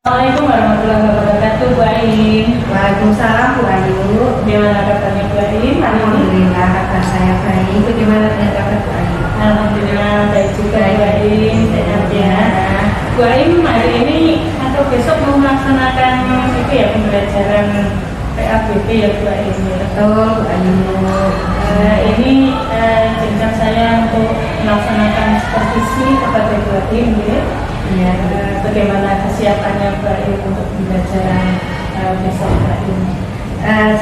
Assalamualaikum warahmatullahi wabarakatuh, Bu Ain. Waalaikumsalam Bu Ayu. Gimana kabarnya Bu Ain? Alhamdulillah kabar saya baik. Bagaimana dengan kabar Bu Ayu? Alhamdulillah baik juga Bu Ain. Sehat ya. Bu Ain hari ini atau besok mau melaksanakan itu ya pembelajaran PABP ya Bu Ain. Betul Bu Ayu. Ini jenjang saya untuk melaksanakan supervisi kepada Bu Ain ya. Ya. Bagaimana kesiapannya Bu Ain untuk pembelajaran besok Bu Ain?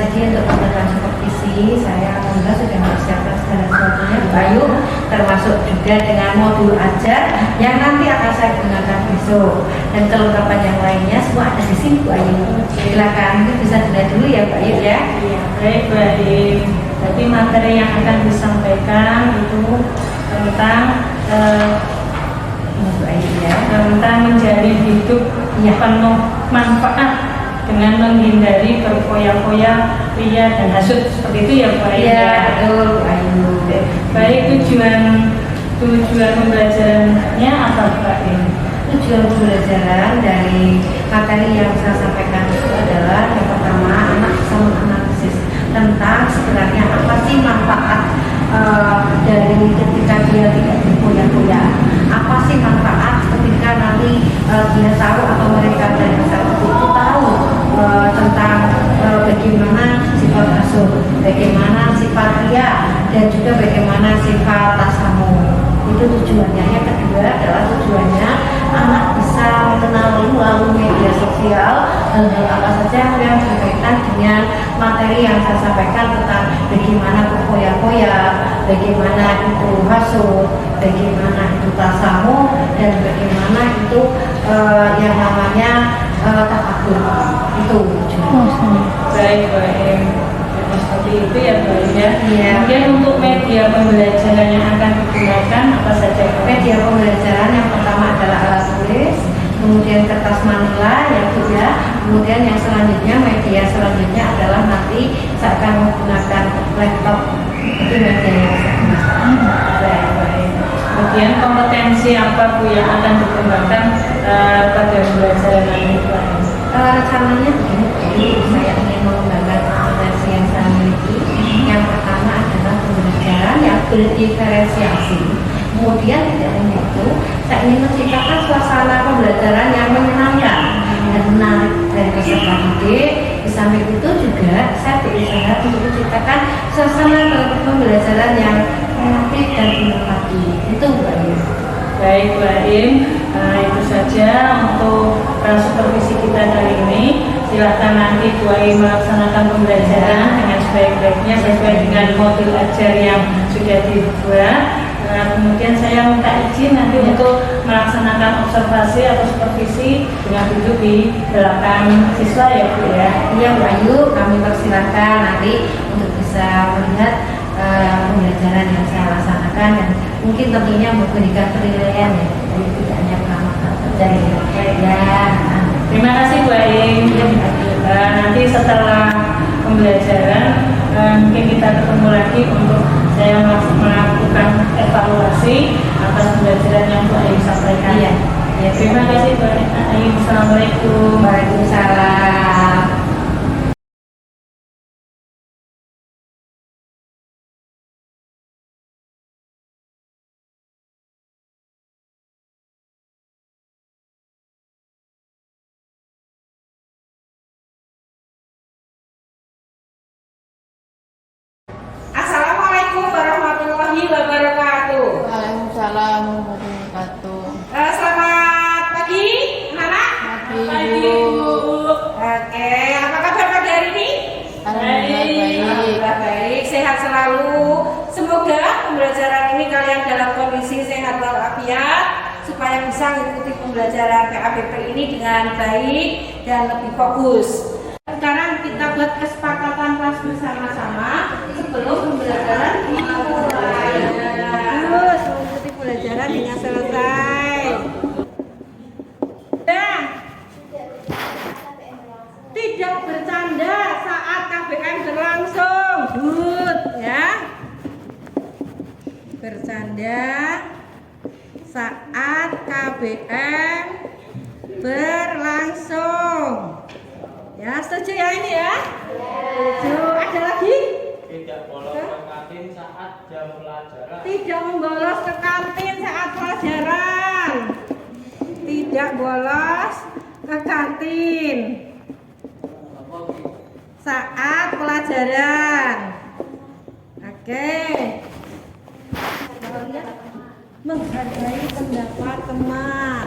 Jadi untuk pembelajaran supervisi saya alhamdulillah sudah mempersiapkan segala sesuatunya Bu Ayu, termasuk juga dengan modul ajar yang nanti akan saya gunakan besok, dan kelengkapan yang lainnya semua ada di sini Bu Ayu. Silakan, mungkin bisa dilihat dulu ya Bu Ayu ya. Iya, baik Bu Ain. Jadi materi yang akan disampaikan itu tentang Bu Ayu ya. tentang menjalin hidup yang penuh manfaat dengan menghindari berfoya-foya, ria dan hasut, seperti itu ya Bu Ain. Iya betul Bu Ayu. Baik, tujuan pembelajarannya apa Bu Ain? Tujuan pembelajaran dari materi yang saya sampaikan itu adalah yang pertama, anak bisa menganalisis tentang sebenarnya apa sih manfaat dari ketika dia tidak berfoya-foya. Apa sih manfaat ketika nanti dia tahu atau mereka dari masyarakat itu tahu tentang bagaimana sifat hasud, bagaimana sifat ria, dan juga bagaimana sifat tasamu. Itu tujuannya. Yang kedua adalah tujuannya anak bisa mengenal melalui media sosial hal-hal apa saja yang berkaitan dengan materi yang saya sampaikan tentang bagaimana berfoya-foya, bagaimana itu hasud, bagaimana itu tasamu, dan bagaimana itu yang namanya takabur. Itu tujuannya. Baik Bu Ain. Seperti itu ya Bu Ain ya. Iya. Kemudian untuk media pembelajaran yang akan digunakan apa saja Bu Ain? Media pembelajaran yang pertama adalah alat tulis, kemudian kertas manila yang tiga, kemudian yang selanjutnya media selanjutnya adalah nanti saya akan menggunakan laptop. Itu media yang saya gunakan. Baik, baik. Kemudian kompetensi apa Bu yang akan dikembangkan pada pembelajaran nanti Bu Ain? Rencananya begini, jadi saya ingin mengembangkan kompetensi yang saya miliki. Yang pertama adalah pembelajaran yang berdiferensiasi. Kemudian tidak hanya itu, saya ingin menciptakan suasana pembelajaran yang menyenangkan dan menarik dari peserta didik. Di samping itu juga saya berusaha untuk menciptakan suasana pembelajaran yang kreatif dan inovatif. Itu Bu Ayu. Baik Bu Ain, itu saja untuk supervisi kita kali ini. Silahkan nanti Bu Ain melaksanakan pembelajaran dengan sebaik-baiknya sesuai dengan modul ajar yang sudah dibuat. Kemudian saya minta izin nanti untuk melaksanakan observasi atau supervisi dengan duduk di belakang siswa ya Bu ya. Iya Bu Ayu, kami persilahkan nanti untuk bisa melihat pembelajaran yang saya laksanakan, dan mungkin tentunya memberikan penilaian ya, jadi tidak hanya pengamatan saja ya. Terima kasih Bu Ain. Nanti setelah pembelajaran mungkin kita ketemu lagi untuk saya melakukan evaluasi atas pembelajaran yang Bu Ain sampaikan. Iya. Ya, Terima kasih Bu Ain. Assalamualaikum. Waalaikumsalam. Assalamualaikum warahmatullahi wabarakatuh. Waalaikumsalam warahmatullahi wabarakatuh. Selamat pagi, anak-anak. Pagi, Bu. Oke, apa kabar pagi hari ini? Alhamdulillah baik. Alhamdulillah baik, sehat selalu. Semoga pembelajaran ini kalian dalam kondisi sehat walafiat, supaya bisa mengikuti pembelajaran PABP ini dengan baik dan lebih fokus. Sekarang kita buat kesepakatan kelas bersama-sama sebelum pembelajaran dimulai. Terus mengikuti pembelajaran dengan selesai. Dan tidak bercanda saat KBM berlangsung. Good ya. Bercanda saat KBM berlangsung. langsung. Ya, setuju ya ini ya? Setuju. Ada lagi? Tidak bolos ke kantin saat jam pelajaran. Tidak membolos ke kantin saat pelajaran. Tidak bolos ke kantin saat pelajaran. Oke. Menghargai pendapat teman.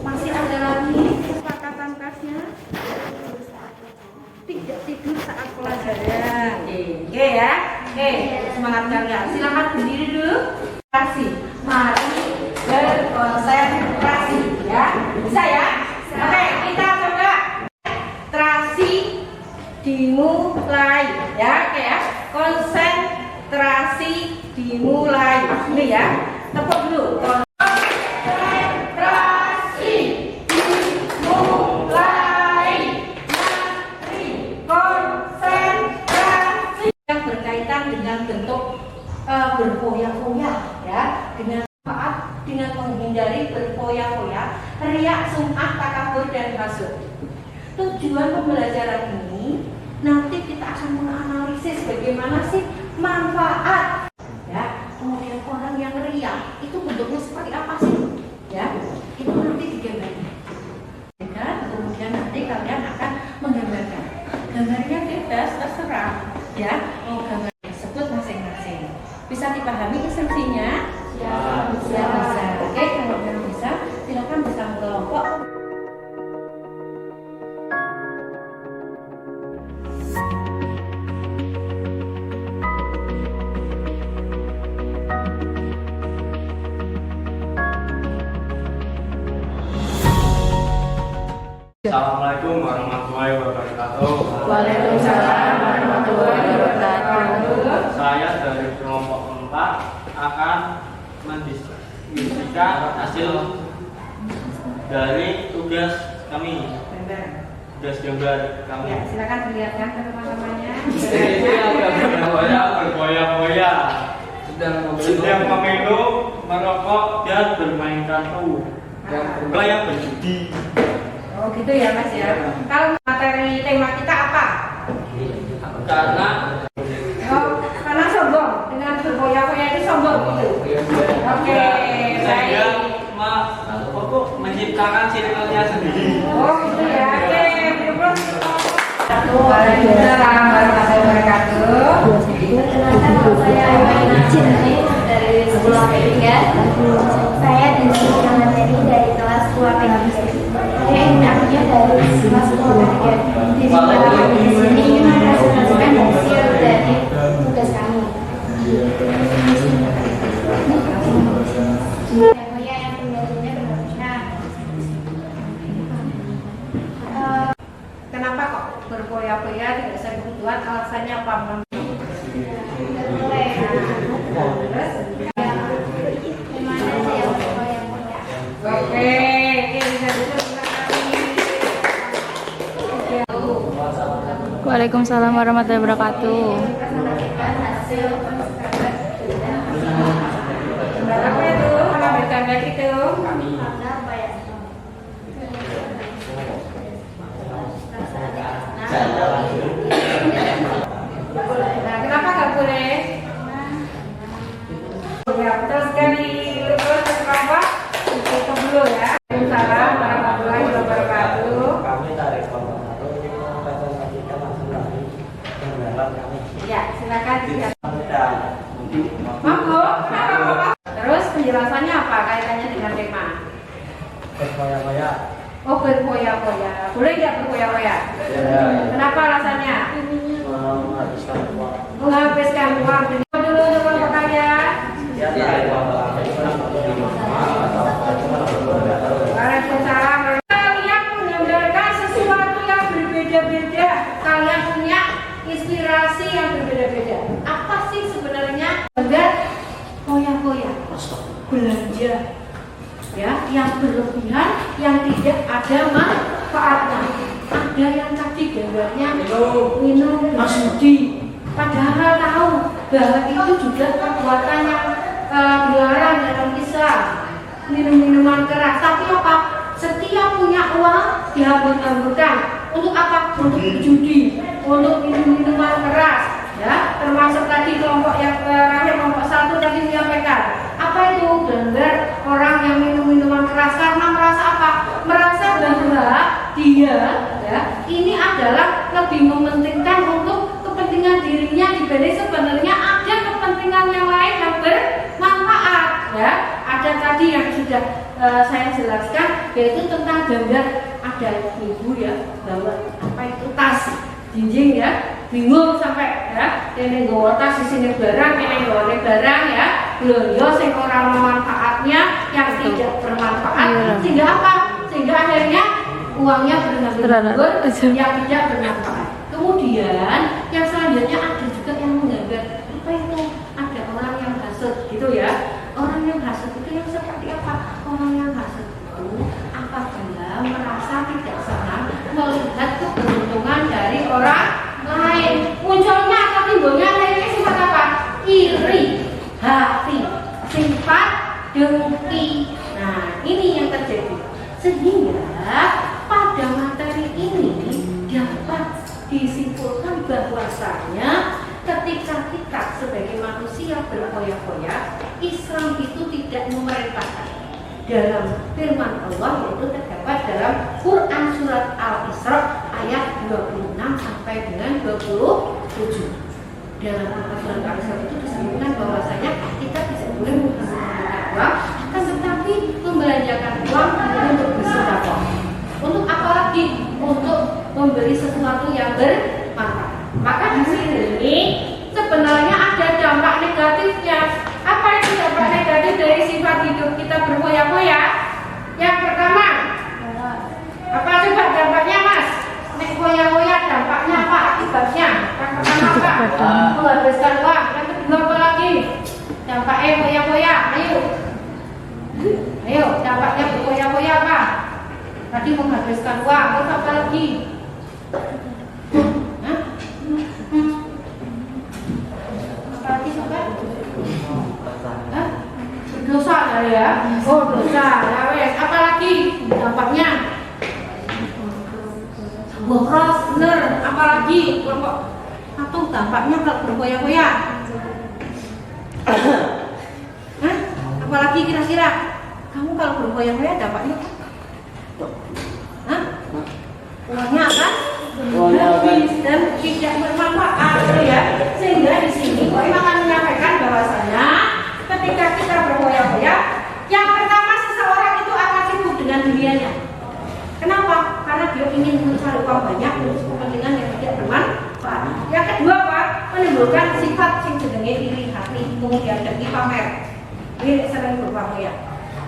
Masih ada lagi kesepakatan kelasnya? Tidak tidur saat pelajaran. Oke ya. Oke, semangat kalian. Silakan berdiri dulu. Kasih. Mari berkonsentrasi ya. Bisa ya? Oke, kita coba konsentrasi dimulai ya. Oke ya. Konsentrasi dimulai. Ini ya. Tepuk dulu. Konsentrasi dimulai. Mari konsentrasi. Yang berkaitan dengan bentuk berfoya-foya ya, dengan manfaat, dengan menghindari berfoya-foya, riak, sum'ah, takabur dan hasud. Tujuan pembelajaran ini nanti kita akan menganalisis bagaimana sih manfaat ya, kemudian orang yang riak itu bentuknya seperti apa sih ya, itu nanti digambarkan kan, kemudian nanti kalian akan menggambarkan. Gambarnya bebas, terserah ya, mau gambar tersebut masing-masing. Bisa dipahami esensinya? Ya, bisa. Oke, kalau belum bisa, silakan bersama kelompok. Assalamualaikum warahmatullahi wabarakatuh. Waalaikumsalam warahmatullahi wabarakatuh. Saya dari kelompok 4 akan mendiskusikan hasil dari tugas kami. Tugas gambar kami. Ya, silakan dilihatkan ke teman-temannya. Ini agak berboya-boya. Sedang meminum, merokok dan bermain kartu. Yang berjudi. Oh gitu ya Mas ya. Kalau materi tema kita apa? Karena sombong, dengan berboya-boya itu sombong gitu. Oke, Saya baik. menciptakan circle-nya sendiri. Oh gitu ya. Oke, berikut. Waalaikumsalam warahmatullahi wabarakatuh. Perkenalkan, nama saya Aina Cinti dari sekolah P3. Saya diskusi materi dari kelas 2 P3. Saya enaknya dari kelas 2 P3. Di sini ingin mempresentasikan hasil dari tugas kami. Saya yang pembahasannya benar-benar. Kenapa kok berboya-boya tidak sering buat? Alasannya apa? Oke, bisa Waalaikumsalam warahmatullahi wabarakatuh. Apa itu? Mengambil gambar itu. Nah, kenapa nggak boleh? Ya, betul sekali. Terus kelompok tutup dulu ya. Waalaikumsalam warahmatullahi wabarakatuh. Kami dari kelompok 1 ingin mempresentasikan hasil dari gambaran kami. Ya, silakan lihat. Dan Monggo, kenapa? Terus penjelasannya apa kaitannya dengan tema? berboya-boya. Oh, berboya-boya. Boleh nggak berboya-boya? Kenapa alasannya? Menghabiskan uang. Menghabiskan uang. Dulu untuk kelompok kalian. Ya, dari kelompok kami kurang lebih 5 atau cuma berboya. Waalaikumsalam. Kalian menggambarkan sesuatu yang berbeda-beda. Kalian punya inspirasi yang berbeda-beda. Apa sih sebenarnya gambar boya-boya? Belanja. Ya, yang berlebihan, yang tidak ada manfaatnya. Ada yang tadi gambarnya minum judi, padahal tahu bahwa itu juga perbuatan yang dilarang dalam Islam. Minum minuman keras, tapi apa? Setiap punya uang dihambur-hamburkan. Untuk apa? Untuk judi, untuk minuman keras, ya. Termasuk tadi kelompok yang terakhir, kelompok 1 tadi menyampaikan apa itu benar orang yang minum minuman keras karena merasa apa? Merasa bahwa dia, ya, ini adalah lebih mementingkan untuk kepentingan dirinya dibanding sebenarnya ada kepentingan yang lain yang bermanfaat, ya. Ada tadi yang sudah saya jelaskan, yaitu tentang gambar ada ibu, ya, bawa apa itu tas jinjing, ya, bingung sampai, ya, ini bawa tas di sini barang, ini bawa barang, ya, belanja sing ora manfaatnya yang tidak bermanfaat, sehingga apa? Sehingga akhirnya uangnya berhambur yang tidak bermanfaat. Kemudian yang selanjutnya ada juga yang menggambar apa itu, ada orang yang hasud, gitu ya. Orang yang hasud itu yang seperti apa? Orang yang hasud itu apabila merasa tidak senang melihat keberuntungan dari orang lain, munculnya atau timbulnya lainnya sifat apa? Iri, hati, sifat dengki. Nah, ini yang terjadi. Sehingga pada materi ini dapat disimpulkan bahwasanya ketika kita sebagai manusia berfoya-foya, Islam itu tidak memerintahkan. Dalam firman Allah yaitu terdapat dalam Quran surat Al-Isra ayat 26 sampai dengan 27. Dalam Quran surat Al-Isra itu disebutkan bahwasanya kita bisa boleh menggunakan uang, akan tetapi membelanjakan uang untuk bersedekah. Untuk apa lagi? Untuk membeli sesuatu yang bermanfaat. Maka di sini sebenarnya ada dampak negatifnya. Apa itu dampak negatif dari sifat hidup kita berfoya-foya? Yang pertama, apa coba dampaknya, Mas? Nek foya-foya dampaknya apa? Akibatnya? Yang pertama apa? Menghabiskan uang. Yang kedua apa lagi? Dampaknya foya-foya. Ayo, dampaknya berfoya-foya apa? Tadi menghabiskan uang. Terus apa lagi? Dosa ya, oh dosa, ya wes. Apalagi dampaknya? Boros, bener. Apalagi kelompok atau dampaknya kalau berfoya-foya? Apalagi kira-kira? Kamu kalau berfoya-foya dampaknya? Uangnya apa? Habis dan tidak bermanfaat, ya. Sehingga di sini Pak Imam akan menyampaikan bahwasanya ketika kita berfoya-foya, yang pertama seseorang itu akan sibuk dengan dunianya. Kenapa? Karena dia ingin mencari uang banyak untuk kepentingan yang tidak bermanfaat. Yang kedua, Pak, menimbulkan sifat sing jenenge iri hati, kemudian dengki pamer. Ini sering berfoya-foya.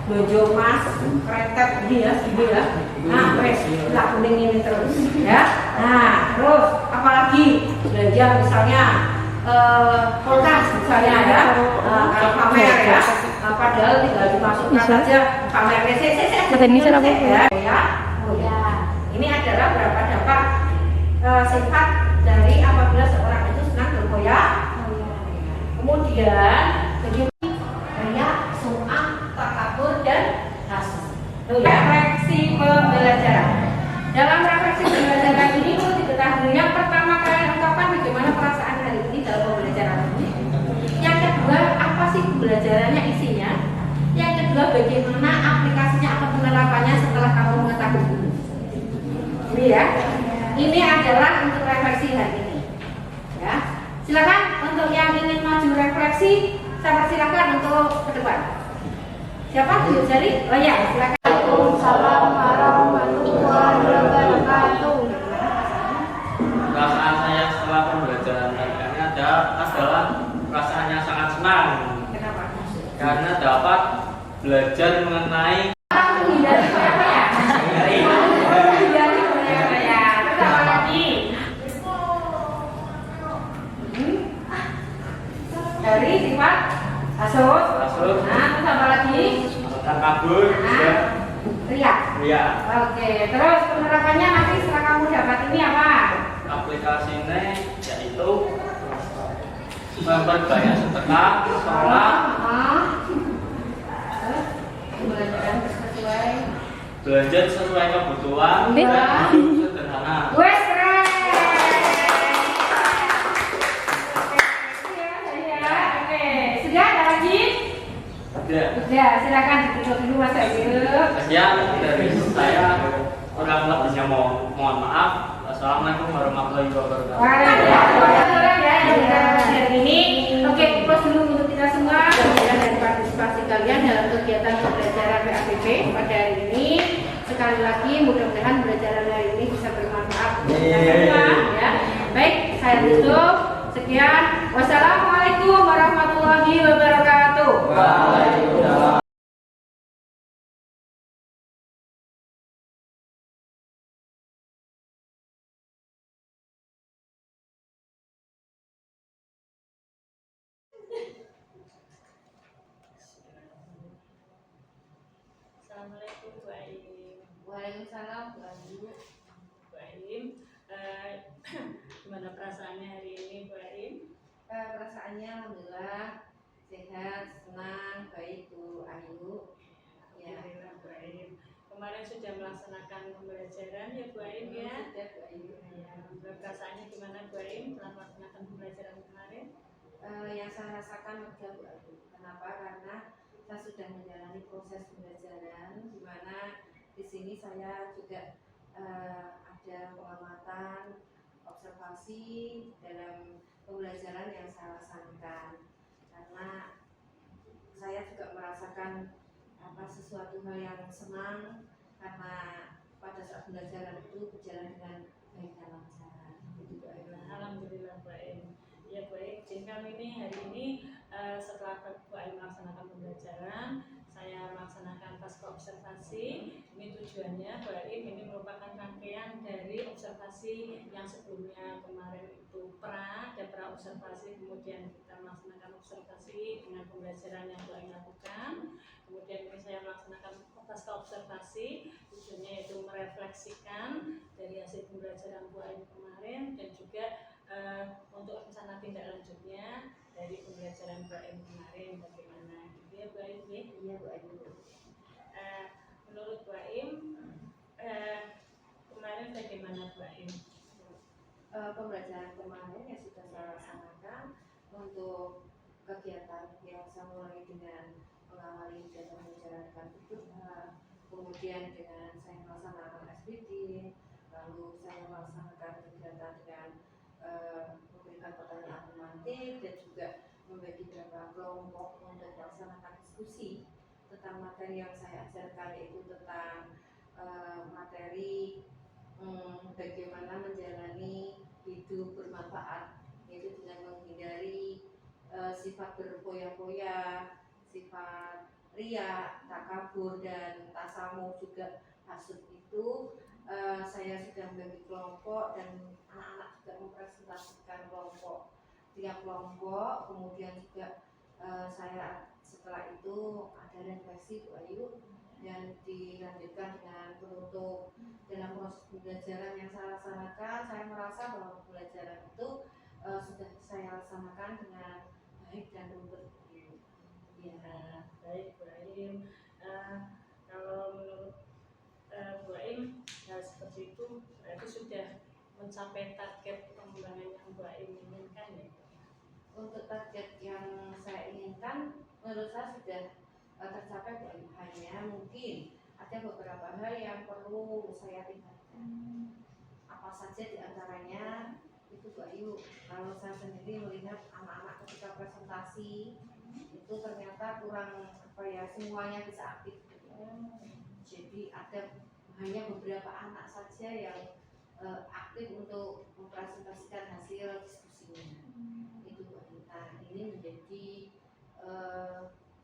Bojo mas, kretek dia, gini ya. Nah, wes, tak kuning ini terus, ya. Nah, terus apalagi belanja misalnya kulkas misalnya, ya. Kalau pamer ya, padahal tinggal dimasukkan saja pamer ya. Oh ya, ini adalah beberapa dampak sifat dari apabila seorang itu senang berfoya. Kemudian refleksi pembelajaran. Dalam refleksi pembelajaran ini perlu diketahui yang pertama kalian ungkapkan bagaimana perasaan hari ini dalam pembelajaran ini. Yang kedua, apa sih pembelajarannya isinya? Yang kedua, bagaimana aplikasinya atau penerapannya setelah kamu mengetahui. Ini ya. Ini adalah untuk refleksi hari ini. Ya. Silakan untuk yang ingin maju refleksi, saya silakan untuk ke depan. Siapa? Tunjuk jari? Oh ya, silakan. Waalaikumsalam warahmatullahi wabarakatuh. Perasaan saya setelah pembelajaran kali ini adalah perasaan yang sangat senang. Kenapa? Karena dapat belajar mengenai Menghindari foya-foya. Menghindari foya-foya. Terus apa lagi? Dari sifat hasud. Nah, terus apa lagi? kabur, Riak. ya. Oke, terus penerapannya nanti setelah kamu dapat ini apa? Aplikasinya yaitu memperbanyak sedekah, sholat, Pembelajaran sesuai Belanja sesuai kebutuhan dan sederhana. Wes keren. Oke, sudah ada lagi? Ya. Sudah, silakan ditutup dulu Mas Ayu. Sekian dari saya. Kurang lebihnya mohon maaf. Wassalamualaikum warahmatullahi wabarakatuh. Waalaikumsalam ya dari ini. Oke, close dulu untuk kita semua. Kemudian dari partisipasi kalian dalam kegiatan pembelajaran PABP pada hari ini. Sekali lagi mudah-mudahan pembelajaran hari ini bisa bermanfaat untuk kita semua ya. Baik, saya tutup. Sekian. Wassalamualaikum warahmatullahi wabarakatuh. Waalaikumsalam. Assalamualaikum Bu Aim. Waalaikumsalam Bu Ayu. Bu Aim, gimana perasaannya hari ini Bu Aim? Perasaannya alhamdulillah sehat, senang, baik Bu Ayu. Ya, Alhamdulillah Bu Aim. Kemarin sudah melaksanakan pembelajaran ya Bu Aim ya. sudah Bu Ayu. Ya, perasaannya gimana Bu Aim setelah melaksanakan pembelajaran kemarin? Yang saya rasakan lega Bu Ayu. Kenapa? Karena saya sudah menjalani proses pembelajaran, di mana di sini saya juga ada pengamatan, observasi dalam pembelajaran yang saya laksanakan. Karena saya juga merasakan sesuatu hal yang senang karena pada saat pembelajaran itu berjalan dengan baik dan lancar. Itu Bu Ayu. Alhamdulillah Bu Aim. Ya Bu Aim, jengkal ini hari ini setelah Bu Aim melaksanakan pembelajaran, saya melaksanakan pasca observasi. Ini tujuannya Bu Aim ini merupakan rangkaian dari observasi yang sebelumnya kemarin itu ada pra observasi, kemudian kita melaksanakan observasi dengan pembelajaran yang Bu Aim lakukan. Kemudian ini saya melaksanakan pasca observasi, tujuannya yaitu merefleksikan dari hasil pembelajaran Bu Aim kemarin dan juga untuk rencana tindak lanjutnya dari pembelajaran Bu Aim kemarin bagaimana gitu ya Bu Aim ya? Iya Bu Ayu. Menurut Bu Aim kemarin bagaimana Bu Aim? Pembelajaran kemarin yang sudah saya laksanakan untuk kegiatan yang saya mulai dengan mengawali dan menjalankan usaha, kemudian dengan saya melaksanakan SPD, lalu saya melaksanakan kegiatan dengan memberikan pertanyaan alternatif dan juga membagi beberapa kelompok untuk melaksanakan diskusi tentang materi yang saya ajarkan, yaitu tentang materi bagaimana menjalani hidup bermanfaat, yaitu dengan menghindari sifat berfoya-foya, sifat ria, takabur dan tasamu juga hasud itu. Saya sudah membagi kelompok dan anak-anak juga mempresentasikan kelompok, tiap kelompok. Kemudian juga saya setelah itu ada refleksi Bu Ayu dan dilanjutkan dengan penutup. Dalam proses pembelajaran yang saya laksanakan, saya merasa bahwa pembelajaran itu sudah saya laksanakan dengan baik dan rumput. Ya, baik Bu Aim. Kalau menurut Bu Aim seperti itu berarti sudah mencapai target pengembangan yang Bu Aim inginkan ya? untuk target yang saya inginkan menurut saya sudah tercapai Bu Ayu. Hanya mungkin ada beberapa hal yang perlu saya tingkatkan. Apa saja diantaranya itu Bu Ayu, kalau saya sendiri melihat anak-anak ketika presentasi itu ternyata kurang semuanya bisa aktif. Jadi ada hanya beberapa anak saja yang aktif untuk mempresentasikan hasil diskusinya. Itu Bu Ayu. Nah, ini menjadi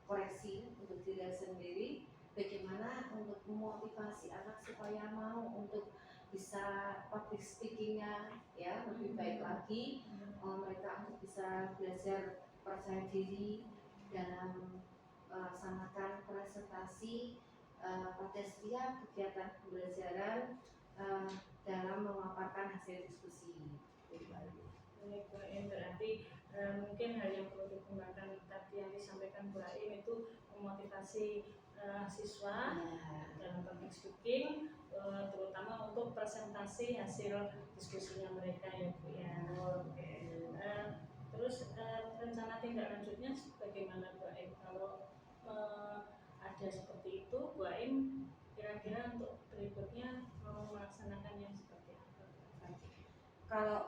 koreksi untuk diri sendiri, bagaimana untuk memotivasi anak supaya mau untuk bisa public speakingnya ya lebih baik lagi, mereka untuk bisa belajar percaya diri dalam melaksanakan presentasi pada setiap kegiatan pembelajaran dalam memaparkan hasil diskusi. Baik Bu Aim, berarti mungkin hal yang perlu dikembangkan tadi yang disampaikan Bu Aim itu memotivasi siswa dalam konteks speaking, terutama untuk presentasi hasil diskusinya mereka ya Bu ya. Oke. Terus rencana tindak lanjutnya bagaimana Bu Aim? Kalau ada seperti itu, Bu Aim kira-kira untuk berikutnya mau melaksanakannya seperti apa? Kalau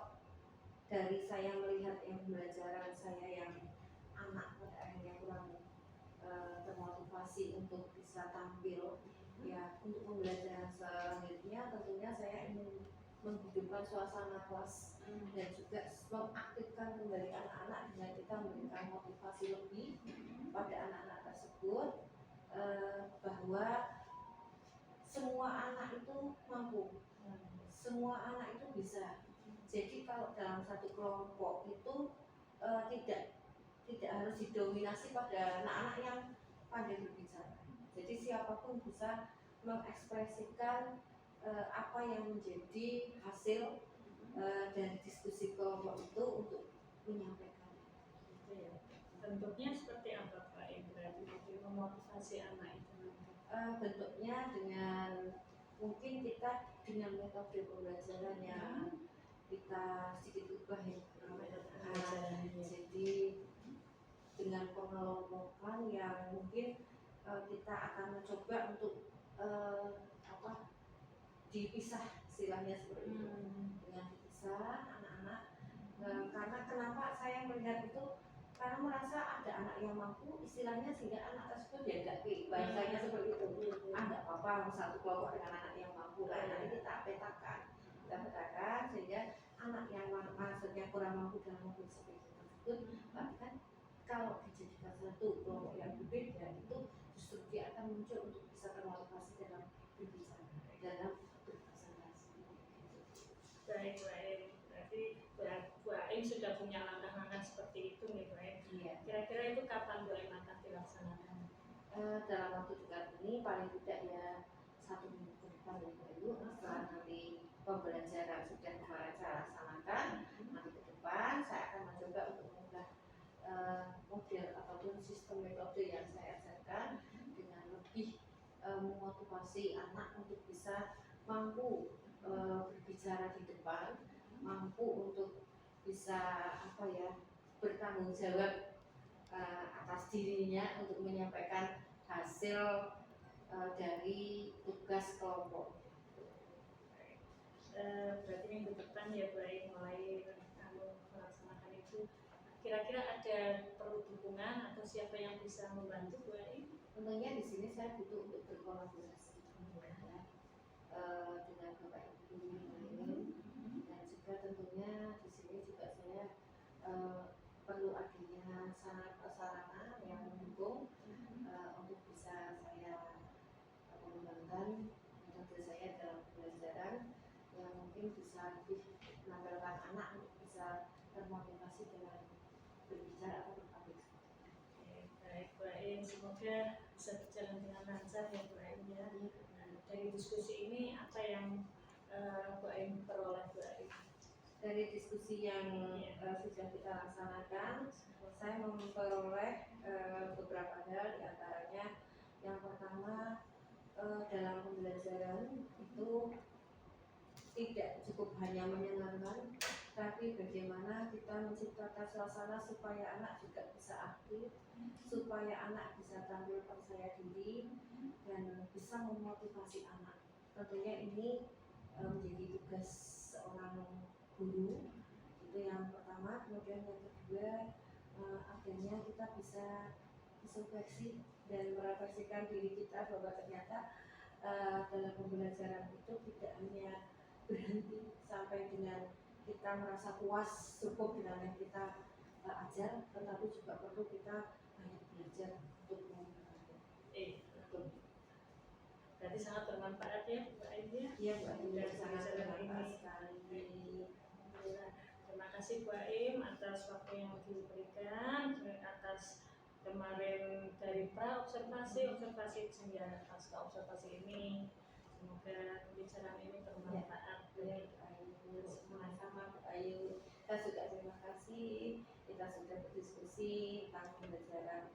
dari saya melihat yang pembelajaran saya yang anak pada akhirnya kurang termotivasi untuk bisa tampil, ya untuk pembelajaran selanjutnya tentunya saya ingin menghidupkan suasana kelas dan juga mengaktifkan kembali anak-anak dengan kita memberikan motivasi lebih pada anak-anak tersebut, bahwa semua anak itu mampu, semua anak itu bisa. Jadi kalau dalam satu kelompok itu tidak harus didominasi pada anak-anak yang pandai berbicara. Jadi siapapun bisa mengekspresikan apa yang menjadi hasil dari diskusi kelompok itu untuk menyampaikan. Gitu ya. Bentuknya seperti apa Pak Aim berarti untuk memotivasi anak itu? Bentuknya dengan mungkin kita dengan metode pembelajaran yang kita sedikit ubah ya. Jadi dengan pengelompokan yang mungkin kita akan mencoba untuk dipisah, istilahnya seperti itu, dengan dipisah anak-anak. Karena kenapa saya melihat itu, karena merasa ada anak yang mampu, istilahnya sehingga anak tersebut dianggap bahasanya seperti itu. Nggak apa-apa satu kelompok dengan anak yang mampu, nanti kita petakan sehingga anak yang maksudnya kurang mampu dalam kondisi tersebut, bahkan kalau dijadikan satu kelompok yang berbeda itu justru dia akan muncul untuk bisa termotivasi dalam berbicara, dalam berpresentasi. Baik, berarti Bu Aim sudah punya langkah-langkah seperti itu nih Bu Aim. Iya. Kira-kira itu kapan Bu Aim akan dilaksanakan? Dalam waktu dekat ini paling tidak ya 1 minggu ke depan ya Bu Ayu, setelah nanti pembelajaran sudah kemarin saya laksanakan, nanti ke depan saya akan mencoba untuk mengubah model ataupun sistem metode yang saya ajarkan dengan lebih memotivasi anak untuk bisa mampu berbicara di depan, mampu untuk bisa bertanggung jawab atas dirinya untuk menyampaikan hasil dari tugas kelompok. Berarti minggu depan ya Bu Aim mulai melaksanakan itu. Kira-kira ada perlu dukungan atau siapa yang bisa membantu Bu Aim? Tentunya di sini saya butuh untuk berkolaborasi dengan Bapak Ibu dan juga tentunya di sini juga saya perlu adanya sarana yang mendukung untuk bisa saya mengembangkan metode saya dalam pembelajaran yang mungkin bisa lebih menampilkan anak untuk bisa termotivasi dengan berbicara atau berpublik. Baik Bu Aim, semoga bisa berjalan dengan lancar ya Bu Aim ya. Dari diskusi ini apa yang Bu Aim peroleh Bu Aim? Dari diskusi yang sudah kita laksanakan, saya memperoleh beberapa hal, diantaranya yang pertama dalam pembelajaran itu tidak cukup hanya menyenangkan, tapi bagaimana kita menciptakan suasana supaya anak juga bisa aktif, supaya anak bisa tampil percaya diri dan bisa memotivasi anak. Tentunya ini menjadi tugas seorang guru, itu yang pertama. Kemudian yang kedua, akhirnya kita bisa introspeksi dan merefleksikan diri kita bahwa ternyata dalam pembelajaran itu tidak hanya berhenti sampai dengan kita merasa puas cukup dengan yang kita ajar, tetapi juga perlu kita banyak belajar untuk mengembangkan. Berarti sangat bermanfaat ya Bu Aim ya? Iya Bu Aim, sangat bermanfaat sekali. Terima kasih Bu Aim atas waktu yang diberikan, atas kemarin dari observasi hingga pasca observasi ini. Semoga pembicaraan ini bermanfaat. Sama-sama Bu Ayu. Kita juga terima kasih. Kita sudah berdiskusi tentang pembelajaran